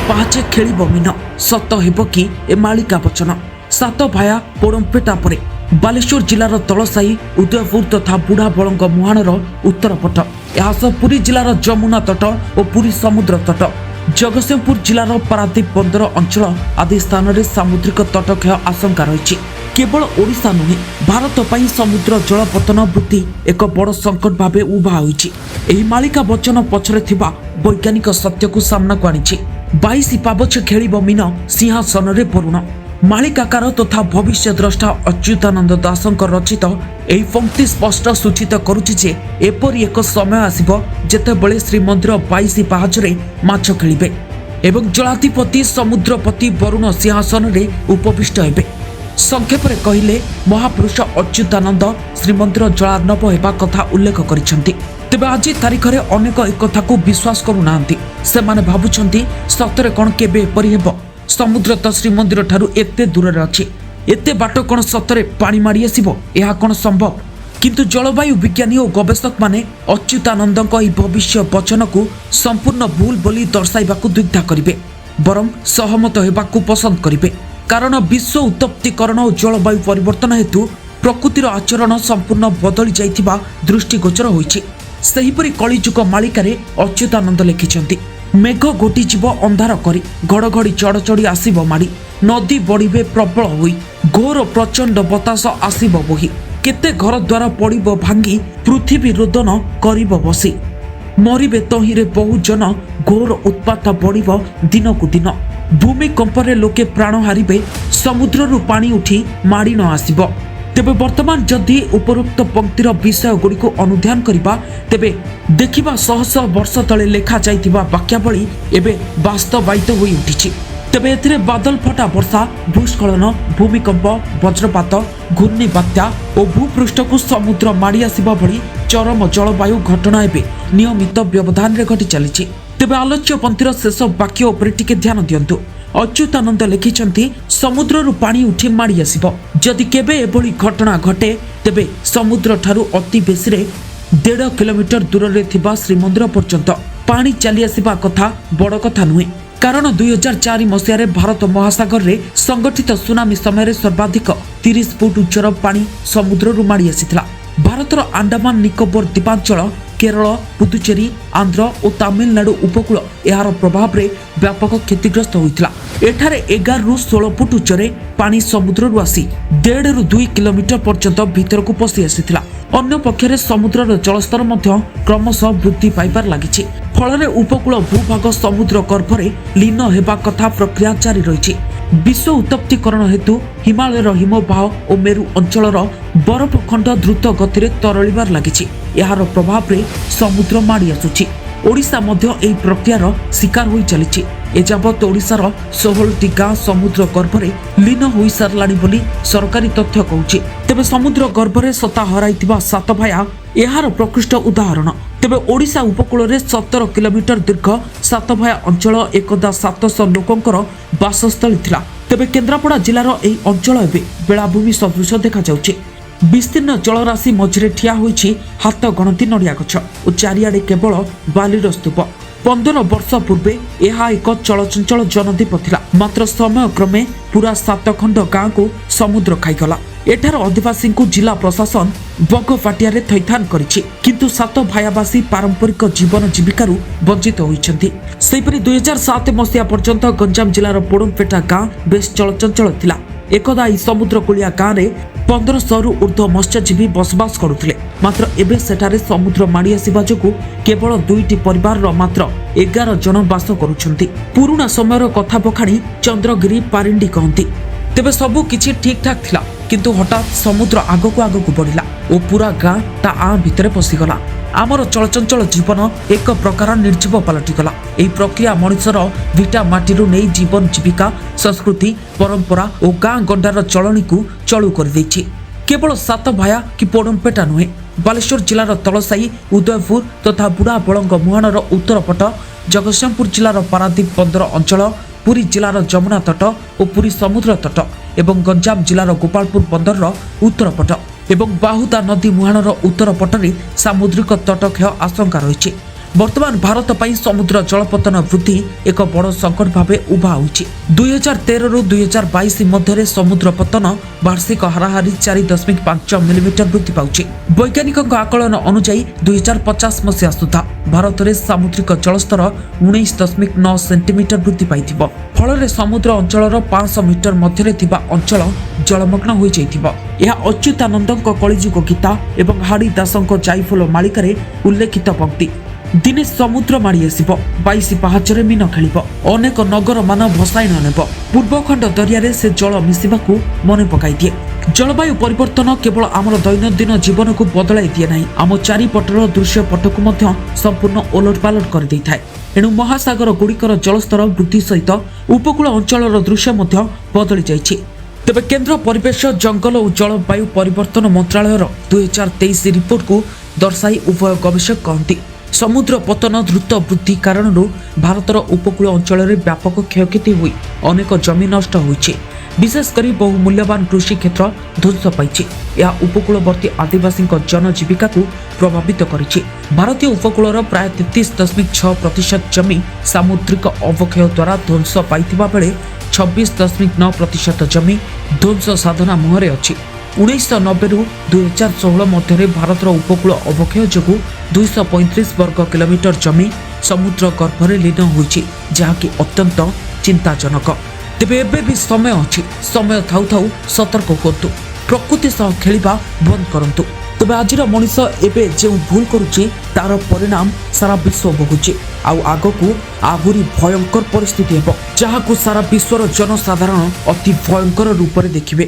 ପାହାଚେ ଖେଳିବ ମିନ ସତ ହେବ କି ଏ ମାଳିକା ବଚନ। ସାତ ଭାୟା ପୋଡମ୍ପେଟା ପରେ ବାଲେଶ୍ୱର ଜିଲ୍ଲାର ତଳସାହି ଉଦୟପୁର ତଥା ବୁଢାବଳଙ୍ଗ ମୁହାଣର ଉତ୍ତର ପଟ, ଏହା ସହ ପୁରୀ ଜିଲ୍ଲାର ଯମୁନା ତଟ ଓ ପୁରୀ ସମୁଦ୍ର ତଟ, ଜଗତସିଂହପୁର ଜିଲ୍ଲାର ପାରାଦୀପ ବନ୍ଦର ଅଞ୍ଚଳ ଆଦି ସ୍ଥାନରେ ସାମୁଦ୍ରିକ ତଟକ୍ଷୟ ଆଶଙ୍କା ରହିଛି। କେବଳ ଓଡ଼ିଶା ନୁହେଁ, ଭାରତ ପାଇଁ ସମୁଦ୍ର ଜଳପତନ ବୃଦ୍ଧି ଏକ ବଡ଼ ସଙ୍କଟ ଭାବେ ଉଭା ହୋଇଛି। ଏହି ମାଳିକା ବଚନ ପଛରେ ଥିବା ବୈଜ୍ଞାନିକ ସତ୍ୟକୁ ସାମ୍ନାକୁ ଆଣିଛି। 22 ପାବଛ ଖେଳିବ ମିନ ସିଂହାସନରେ ବରୁଣ। ମାଳିକାକାର ତଥା ଭବିଷ୍ୟ ଦ୍ରଷ୍ଟା ଅଚ୍ୟୁତାନନ୍ଦ ଦାସଙ୍କ ରଚିତ ଏହି ପଂକ୍ତି ସ୍ପଷ୍ଟ ସୂଚିତ କରୁଛି ଯେ ଏପରି ଏକ ସମୟ ଆସିବ ଯେତେବେଳେ ଶ୍ରୀମନ୍ଦିର 22 ପାହାଚରେ ମାଛ ଖେଳିବେ ଏବଂ ଜଳାଧିପତି ସମୁଦ୍ରପତି ବରୁଣ ସିଂହାସନରେ ଉପବିଷ୍ଟ ହେବେ। ସଂକ୍ଷେପରେ କହିଲେ ମହାପୁରୁଷ ଅଚ୍ୟୁତାନନ୍ଦ ଶ୍ରୀମନ୍ଦିର ଜଳାର୍ଣ୍ଣବ ହେବା କଥା ଉଲ୍ଲେଖ କରିଛନ୍ତି। ତେବେ ଆଜି ତାରିଖରେ ଅନେକ ଏକଥାକୁ ବିଶ୍ୱାସ କରୁନାହାନ୍ତି। ସେମାନେ ଭାବୁଛନ୍ତି ସତରେ କ'ଣ କେବେ ଏପରି ହେବ? ସମୁଦ୍ର ତ ଶ୍ରୀମନ୍ଦିର ଠାରୁ ଏତେ ଦୂରରେ ଅଛି, ଏତେ ବାଟ କ'ଣ ସତରେ ପାଣି ମାଡ଼ି ଆସିବ? ଏହା କ'ଣ ସମ୍ଭବ? କିନ୍ତୁ ଜଳବାୟୁ ବିଜ୍ଞାନୀ ଓ ଗବେଷକମାନେ ଅଚ୍ୟୁତାନନ୍ଦଙ୍କ ଏହି ଭବିଷ୍ୟ ବଚନକୁ ସମ୍ପୂର୍ଣ୍ଣ ଭୁଲ ବୋଲି ଦର୍ଶାଇବାକୁ ଦ୍ୱିଧା କରିବେ, ବରଂ ସହମତ ହେବାକୁ ପସନ୍ଦ କରିବେ। କାରଣ ବିଶ୍ୱ ଉତ୍ତପ୍ତିକରଣ ଓ ଜଳବାୟୁ ପରିବର୍ତ୍ତନ ହେତୁ ପ୍ରକୃତିର ଆଚରଣ ସମ୍ପୂର୍ଣ୍ଣ ବଦଳି ଯାଇଥିବା ଦୃଷ୍ଟିଗୋଚର ହୋଇଛି। ସେହିପରି କଳିଯୁଗ ମାଳିକାରେ ଅଚ୍ୟୁତାନନ୍ଦ ଲେଖିଛନ୍ତି, ମେଘ ଘୋଟିଯିବ ଅନ୍ଧାର କରି, ଘଡ଼ଘଡ଼ି ଚଡ଼ଚଡ଼ି ଆସିବ ମାଡ଼ି, ନଦୀ ବଢ଼ିବେ ପ୍ରବଳ ହୋଇ, ଘୋର ପ୍ରଚଣ୍ଡ ବତାସ ଆସିବ ବୋହି, କେତେ ଘର ଦ୍ୱାର ପଡ଼ିବ ଭାଙ୍ଗି, ପୃଥିବୀ ରୋଦନ କରିବ ବସି, ମରିବେ ତହିଁରେ ବହୁ ଜନ, ଘୋର ଉତ୍ପାତ ବଢ଼ିବ ଦିନକୁ ଦିନ, ଭୂମିକମ୍ପରେ ଲୋକେ ପ୍ରାଣ ହାରିବେ, ସମୁଦ୍ରରୁ ପାଣି ଉଠି ମାଡ଼ି ନ ଆସିବ। ତେବେ ବର୍ତ୍ତମାନ ଯଦି ଉପରୋକ୍ତ ପଂକ୍ତିର ବିଷୟଗୁଡ଼ିକୁ ଅନୁଧ୍ୟାନ କରିବା, ତେବେ ଦେଖିବା ଶହ ଶହ ବର୍ଷ ତଳେ ଲେଖା ଯାଇଥିବା ବାକ୍ୟାବଳୀ ଏବେ ବାସ୍ତବାୟିତ ହୋଇ ଉଠିଛି। ତେବେ ଏଥିରେ ବାଦଲ ଫଟା ବର୍ଷା, ଭୂସ୍ଖଳନ, ଭୂମିକମ୍ପ, ବଜ୍ରପାତ, ଘୂର୍ଣ୍ଣିବାତ୍ୟା ଓ ଭୂପୃଷ୍ଠକୁ ସମୁଦ୍ର ମାଡ଼ି ଆସିବା ଭଳି ଚରମ ଜଳବାୟୁ ଘଟଣା ଏବେ ନିୟମିତ ବ୍ୟବଧାନରେ ଘଟି ଚାଲିଛି। ତେବେ ଆଲୋଚ୍ୟ ପନ୍ଥୀର ଶେଷ ବାକ୍ୟ ଉପରେ ଟିକେ ଧ୍ୟାନ ଦିଅନ୍ତୁ। ଅଚ୍ୟୁତାନନ୍ଦ ଲେଖିଛନ୍ତି, ସମୁଦ୍ରରୁ ପାଣି ଉଠି ମାଡ଼ି ଆସିବ। ଯଦି କେବେ ଏଭଳି ଘଟଣା ଘଟେ, ତେବେ ସମୁଦ୍ର ଠାରୁ ଅତି ବେଶୀରେ 1.5 କିଲୋମିଟର ଦୂରରେ ଥିବା ଶ୍ରୀମନ୍ଦିର ପର୍ଯ୍ୟନ୍ତ ପାଣି ଚାଲି ଆସିବା କଥା ବଡ଼ କଥା ନୁହେଁ। କାରଣ 2004 ମସିହାରେ ଭାରତ ମହାସାଗରରେ ସଂଗଠିତ ସୁନାମି ସମୟରେ ସର୍ବାଧିକ 30 ଫୁଟ ଉଚ୍ଚର ପାଣି ସମୁଦ୍ରରୁ ମାଡ଼ି ଆସିଥିଲା। ଭାରତର ଆଣ୍ଡାମାନ ନିକୋବର ଦ୍ୱୀପାଞ୍ଚଳ, କେରଳ, ପୁଦୁଚେରୀ, ଆନ୍ଧ୍ର ଓ ତାମିଲନାଡୁ ଉପକୂଳ ଏହାର ପ୍ରଭାବରେ ବ୍ୟାପକ କ୍ଷତିଗ୍ରସ୍ତ ହୋଇଥିଲା। ଏଠାରେ 11ରୁ 16 ଫୁଟ ଉଚ୍ଚରେ ପାଣି ସମୁଦ୍ରରୁ ଆସି 1.5ରୁ 2 କିଲୋମିଟର ପର୍ଯ୍ୟନ୍ତ ଭିତରକୁ ପଶି ଆସିଥିଲା। ଅନ୍ୟପକ୍ଷରେ ସମୁଦ୍ରର ଜଳସ୍ତର ମଧ୍ୟ କ୍ରମଶଃ ବୃଦ୍ଧି ପାଇବାରେ ଲାଗିଛି। ଫଳରେ ଉପକୂଳ ଭୂଭାଗ ସମୁଦ୍ର ଗର୍ଭରେ ଲୀନ ହେବା କଥା ପ୍ରକ୍ରିୟା ଜାରି ରହିଛି। ବିଶ୍ୱ ଉତ୍ତପ୍ତିକରଣ ହେତୁ ହିମାଳୟର ହିମବାହ ଓ ମେରୁ ଅଞ୍ଚଳର ବରଫ ଖଣ୍ଡ ଦ୍ରୁତ ଗତିରେ ତରଳିବାରେ ଲାଗିଛି। ଏହାର ପ୍ରଭାବରେ ସମୁଦ୍ର ମାଡ଼ି ଆସୁଛି। ଓଡ଼ିଶା ମଧ୍ୟ ଏହି ପ୍ରକ୍ରିୟାର ଶିକାର ହୋଇ ଚାଲିଛି। ଏଯାବତ୍ ଓଡ଼ିଶାର 16ଟି ଗାଁ ସମୁଦ୍ର ଗର୍ଭରେ ଲୀନ ହୋଇସାରିଲାଣି ବୋଲି ସରକାରୀ ତଥ୍ୟ କହୁଛି। ତେବେ ସମୁଦ୍ର ଗର୍ଭରେ ସତ୍ତା ହରାଇଥିବା ସାତଭାୟା ଏହାର ପ୍ରକୃଷ୍ଟ ଉଦାହରଣ। ତେବେ ଓଡ଼ିଶା ଉପକୂଳରେ 17 କିଲୋମିଟର ଦୀର୍ଘ ସାତଭାୟା ଅଞ୍ଚଳ ଏକଦା 700 ଲୋକଙ୍କର ବାସସ୍ଥଳୀ ଥିଲା। ତେବେ କେନ୍ଦ୍ରାପଡ଼ା ଜିଲ୍ଲାର ଏହି ଅଞ୍ଚଳ ଏବେ ବେଳାଭୂମି ସଦୃଶ ଦେଖାଯାଉଛି। ବିସ୍ତୀର୍ଣ୍ଣ ଜଳରାଶି ମଝିରେ ଠିଆ ହୋଇଛି ହାତ ଗଣତି ନଡ଼ିଆ ଗଛ ଓ ଚାରିଆଡ଼େ କେବଳ ବାଲିର ସ୍ତୂପ। 15 ବର୍ଷ ପୂର୍ବେ ଏହା ଏକ ଚଳଚଞ୍ଚଳ ଜନଦ୍ୱୀପ ଥିଲା। ମାତ୍ର ସମୟ କ୍ରମେ ପୁରା 7 ଖଣ୍ଡ ଗାଁକୁ ସମୁଦ୍ର ଖାଇଗଲା। ଏଠାର ଅଧିବାସୀଙ୍କୁ ଜିଲ୍ଲା ପ୍ରଶାସନ ବଗପାଟିଆରେ ଥଇଥାନ କରିଛି। କିନ୍ତୁ ସାତଭାୟାବାସୀ ପାରମ୍ପରିକ ଜୀବନ ଜୀବିକାରୁ ବଞ୍ଚିତ ହୋଇଛନ୍ତି। ସେହିପରି 2007 ମସିହା ପର୍ଯ୍ୟନ୍ତ ଗଞ୍ଜାମ ଜିଲ୍ଲାର ପୋଡମ୍ପେଟା ଗାଁ ବେଶ୍ ଚଳଚଞ୍ଚଳ ଥିଲା। ଏକଦା ଏହି ସମୁଦ୍ର କୂଳିଆ ଗାଁରେ 1500ରୁ ଉର୍ଦ୍ଧ୍ୱ ମତ୍ସ୍ୟଜୀବୀ ବସବାସ କରୁଥିଲେ। ମାତ୍ର ଏବେ ସେଠାରେ ସମୁଦ୍ର ମାଡ଼ି ଆସିବା ଯୋଗୁଁ କେବଳ 2ଟି ପରିବାରର ମାତ୍ର 11 ଜଣ ବାସ କରୁଛନ୍ତି। ପୁରୁଣା ସମୟର କଥା ବଖାଣି ଚନ୍ଦ୍ରଗିରି ପାରିଣ୍ଡି କହନ୍ତି। ତେବେ ସବୁ କିଛି ଠିକ୍ ଠାକ୍ ଥିଲା, କିନ୍ତୁ ହଠାତ୍ ସମୁଦ୍ର ଆଗକୁ ଆଗକୁ ବଢ଼ିଲା ଓ ପୁରା ଗାଁ ତା ଆଁ ଭିତରେ ପଶିଗଲା। ଆମର ଚଳଚଞ୍ଚଳ ଜୀବନ ଏକ ପ୍ରକାର ନିର୍ଜୀବ ପାଲଟିଗଲା। ଏହି ପ୍ରକ୍ରିୟା ମଣିଷର ଭିଟା ମାଟିରୁ ନେଇ ଜୀବନ ଜୀବିକା, ସଂସ୍କୃତି, ପରମ୍ପରା ଓ ଗାଁ ଗଣ୍ଡାର ଚଳଣିକୁ ଚଳୁ କରିଦେଇଛି। କେବଳ ସାତଭାୟା କି ପୋଡମ୍ପେଟା ନୁହେଁ, ବାଲେଶ୍ୱର ଜିଲ୍ଲାର ତଳସାହି, ଉଦୟପୁର ତଥା ବୁଢାବଳଙ୍ଗ ମୁହାଣର ଉତ୍ତର ପଟ, ଜଗତସିଂହପୁର ଜିଲ୍ଲାର ପାରାଦୀପ ବନ୍ଦର ଅଞ୍ଚଳ, ପୁରୀ ଜିଲ୍ଲାର ଯମୁନା ତଟ ଓ ପୁରୀ ସମୁଦ୍ର ତଟ ଏବଂ ଗଞ୍ଜାମ ଜିଲ୍ଲାର ଗୋପାଳପୁର ବନ୍ଦରର ଉତ୍ତର ପଟ ଏବଂ ବାହୁଦା ନଦୀ ମୁହାଣର ଉତ୍ତର ପଟରେ ସାମୁଦ୍ରିକ ତଟକ୍ଷୟ ଆଶଙ୍କା ରହିଛି। ବର୍ତ୍ତମାନ ଭାରତ ପାଇଁ ସମୁଦ୍ର ଜଳପତନ ବୃଦ୍ଧି ଏକ ବଡ଼ ସଙ୍କଟ ଭାବେ ଉଭା ହୋଇଛି। 2013 ରୁ 2022 ମଧ୍ୟରେ ସମୁଦ୍ର ପତନ ବାର୍ଷିକ ହାରାହାରି 4.5 ମିଲିମିଟର ବୃଦ୍ଧି ପାଉଛି। ବୈଜ୍ଞାନିକଙ୍କ ଆକଳନ ଅନୁଯାୟୀ 2050 ମସିହା ସୁଦ୍ଧା ଭାରତରେ ସାମୁଦ୍ରିକ ଜଳସ୍ତର 19.9 ସେଣ୍ଟିମିଟର ବୃଦ୍ଧି ପାଇଥିବ। ଫଳରେ ସମୁଦ୍ର ଅଞ୍ଚଳର 500 ମିଟର ମଧ୍ୟରେ ଥିବା ଅଞ୍ଚଳ ଜଳମଗ୍ନ ହୋଇଯାଇଥିବ। ଏହା ଅଚ୍ୟୁତାନନ୍ଦଙ୍କ କଳିଯୁଗ ଗୀତା ଏବଂ ହାଡ଼ି ଦାସଙ୍କ ଜାଇଫୁଲ ମାଳିକାରେ ଉଲ୍ଲେଖିତ ପକ୍ତି। ଦିନେ ସମୁଦ୍ର ମାଡ଼ି ଆସିବ, 22 ପାହାଚରେ ମୀନ ଖେଳିବ, ଅନେକ ନଗରମାନ ଭସାଇଣ ନେବ। ପୂର୍ବଖଣ୍ଡ ଦରିଆରେ ସେ ଜଳ ମିଶିବାକୁ ମନେ ପକାଇ ଦିଏ। ଜଳବାୟୁ ପରିବର୍ତ୍ତନ କେବଳ ଆମର ଦୈନନ୍ଦିନ ଜୀବନକୁ ବଦଳାଇ ଦିଏ ନାହିଁ, ଆମ ଚାରିପଟର ଦୃଶ୍ୟପଟକୁ ମଧ୍ୟ ସମ୍ପୂର୍ଣ୍ଣ ଓଲଟପାଲଟ କରିଦେଇଥାଏ। ଏଣୁ ମହାସାଗର ଗୁଡ଼ିକର ଜଳସ୍ତର ବୃଦ୍ଧି ସହିତ ଉପକୂଳ ଅଞ୍ଚଳର ଦୃଶ୍ୟ ମଧ୍ୟ ବଦଳି ଯାଇଛି। ତେବେ କେନ୍ଦ୍ର ପରିବେଶ, ଜଙ୍ଗଲ ଓ ଜଳବାୟୁ ପରିବର୍ତ୍ତନ ମନ୍ତ୍ରାଳୟର 2023 ରିପୋର୍ଟକୁ ଦର୍ଶାଇ ଉଭୟ ଗବେଷକ କହନ୍ତି, ସମୁଦ୍ର ପତନ ଦ୍ରୁତ ବୃଦ୍ଧି କାରଣରୁ ଭାରତର ଉପକୂଳ ଅଞ୍ଚଳରେ ବ୍ୟାପକ କ୍ଷୟକ୍ଷତି ହୋଇ ଅନେକ ଜମି ନଷ୍ଟ ହୋଇଛି। ବିଶେଷ କରି ବହୁ ମୂଲ୍ୟବାନ କୃଷି କ୍ଷେତ୍ର ଧ୍ୱଂସ ପାଇଛି। ଏହା ଉପକୂଳବର୍ତ୍ତୀ ଆଦିବାସୀଙ୍କ ଜନଜୀବିକାକୁ ପ୍ରଭାବିତ କରିଛି। ଭାରତୀୟ ଉପକୂଳର ପ୍ରାୟ 33.6% ଜମି ସାମୁଦ୍ରିକ ଅବକ୍ଷୟ ଦ୍ୱାରା ଧ୍ୱଂସ ପାଇଥିବା ବେଳେ 26.9% ଜମି ଧ୍ୱଂସ ସାଧନା ମୁହଁରେ ଅଛି। 1990 ରୁ 2016 ମଧ୍ୟରେ ଭାରତର ଉପକୂଳ ଅବକ୍ଷୟ ଯୋଗୁଁ 235 ବର୍ଗ କିଲୋମିଟର ଜମି ସମୁଦ୍ର ଗର୍ଭରେ ଲୀନ ହୋଇଛି, ଯାହାକି ଅତ୍ୟନ୍ତ ଚିନ୍ତାଜନକ। ତେବେ ଏବେ ବି ସମୟ ଅଛି। ସମୟ ଥାଉ ଥାଉ ସତର୍କ ହୁଅନ୍ତୁ, ପ୍ରକୃତି ସହ ଖେଳିବା ବନ୍ଦ କରନ୍ତୁ। ତେବେ ଆଜିର ମଣିଷ ଏବେ ଯେଉଁ ଭୁଲ କରୁଛି ତାର ପରିଣାମ ସାରା ବିଶ୍ୱ ଭୋଗୁଛି। ଆଉ ଆଗକୁ ଆହୁରି ଭୟଙ୍କର ପରିସ୍ଥିତି ହେବ, ଯାହାକୁ ସାରା ବିଶ୍ୱର ଜନସାଧାରଣ ଅତି ଭୟଙ୍କର ରୂପରେ ଦେଖିବେ।